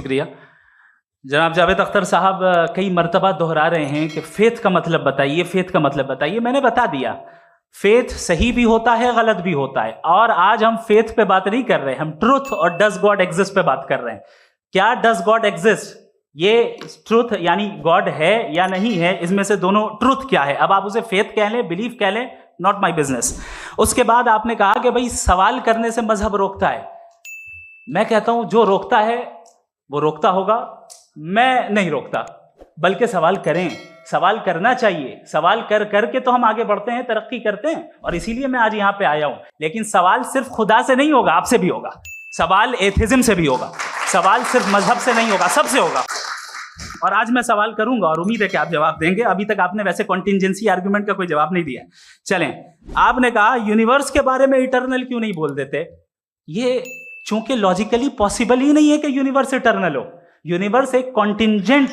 शुक्रिया। जनाब जावेद अख्तर साहब कई मर्तबा दोहरा रहे हैं कि फेथ का मतलब बताइए, फेथ का मतलब बताइए। मैंने बता दिया, फेथ सही भी होता है, गलत भी होता है। और आज हम फेथ पे बात नहीं कर रहे, हम ट्रुथ और डज गॉड एग्जिस्ट पे बात कर रहे हैं। क्या डज गॉड एग्जिस्ट, ये ट्रुथ यानी गॉड है या नहीं है, इसमें से दोनों ट्रुथ क्या है। अब आप उसे फेथ कह लें, बिलीफ कह लें, नॉट माई बिजनेस। उसके बाद आपने कहा कि भाई सवाल करने से मजहब रोकता है। मैं कहता हूं जो रोकता है वो रोकता होगा, मैं नहीं रोकता। बल्कि सवाल करें, सवाल करना चाहिए। सवाल कर करके तो हम आगे बढ़ते हैं, तरक्की करते हैं, और इसीलिए मैं आज यहां पे आया हूं। लेकिन सवाल सिर्फ खुदा से नहीं होगा, आपसे भी होगा। सवाल एथिज्म से भी होगा, सवाल सिर्फ मजहब से नहीं होगा, सबसे होगा। और आज मैं सवाल करूंगा और उम्मीद है कि आप जवाब देंगे। अभी तक आपने वैसे कॉन्टिंजेंसी आर्गुमेंट का कोई जवाब नहीं दिया। चलें, आपने कहा यूनिवर्स के बारे में इटर्नल क्यों नहीं बोल देते। ये चूंकि लॉजिकली पॉसिबल ही नहीं है कि यूनिवर्स इटर्नल हो। यूनिवर्स एक कॉन्टिंजेंट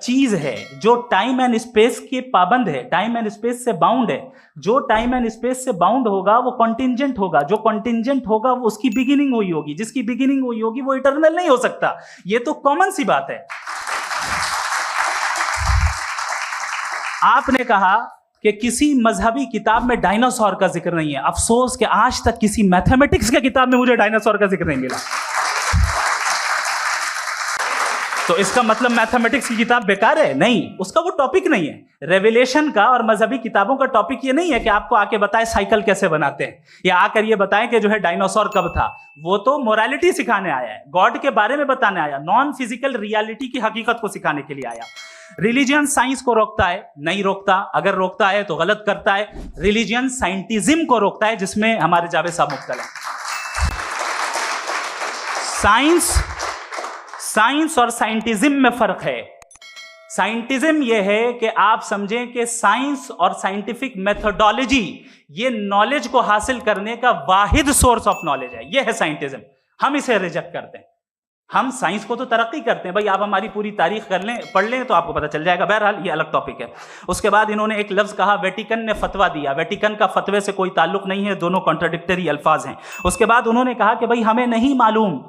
चीज है जो टाइम एंड स्पेस के पाबंद है, टाइम एंड स्पेस से बाउंड है। जो टाइम एंड स्पेस से बाउंड होगा वो कॉन्टिंजेंट होगा, जो कॉन्टिंजेंट होगा वो उसकी बिगिनिंग हुई होगी, जिसकी बिगिनिंग हुई होगी वो इटर्नल नहीं हो सकता। ये तो कॉमन सी बात है। आपने कहा कि किसी मजहबी किताब में डायनासोर का जिक्र नहीं है। अफसोस कि आज तक किसी मैथमेटिक्स की किताब में मुझे डायनासोर का जिक्र नहीं मिला। तो इसका मतलब मैथमेटिक्स की किताब बेकार है? नहीं, उसका वो टॉपिक नहीं है। रेवलेशन का और मजहबी किताबों का टॉपिक ये नहीं है कि आपको आके बताए साइकिल कैसे बनाते हैं, या आकर ये बताएं कि जो है डायनासोर कब था। वो तो मोरालिटी सिखाने आया है, गॉड के बारे में बताने आया, नॉन फिजिकल रियलिटी की हकीकत को सिखाने के लिए आया। रिलीजियन साइंस को रोकता है? नहीं रोकता। अगर रोकता है तो गलत करता है। रिलीजियन साइंटिज्म को रोकता है, जिसमें हमारे जावेद साहब मुख्तल हैं। साइंस और साइंटिज्म में फर्क है। साइंटिज्म यह है कि आप समझें कि साइंस और साइंटिफिक मेथोडोलॉजी ये नॉलेज को हासिल करने का वाहिद सोर्स ऑफ नॉलेज है। यह है साइंटिज्म। हम इसे रिजेक्ट करते हैं। हम साइंस को तो तरक्की करते हैं। भाई आप हमारी पूरी तारीख कर लें, पढ़ लें तो आपको पता चल जाएगा। बहरहाल ये अलग टॉपिक है। उसके बाद इन्होंने एक लफ्ज कहा, वेटिकन ने फतवा दिया। वेटिकन का फतवे से कोई ताल्लुक नहीं है, दोनों कॉन्ट्राडिक्टरी अल्फाज हैं। उसके बाद उन्होंने कहा कि भाई हमें नहीं मालूम।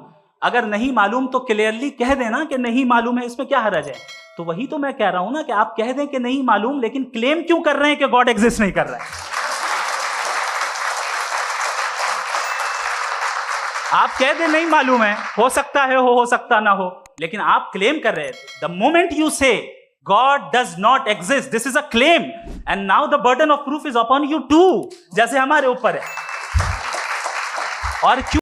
अगर नहीं मालूम तो क्लियरली कह देना कि नहीं मालूम है, इसमें क्या हर्ज है। तो वही तो मैं कह रहा हूं ना कि आप कह दें कि नहीं मालूम, लेकिन क्लेम क्यों कर रहे हैं कि गॉड एग्जिस्ट नहीं कर रहा है। आप कह दें नहीं मालूम है, हो सकता है हो सकता ना हो, लेकिन आप क्लेम कर रहे हैं। The moment you say God does not exist, this is a claim, and now the burden of proof is upon you too, जैसे हमारे ऊपर है। और क्यों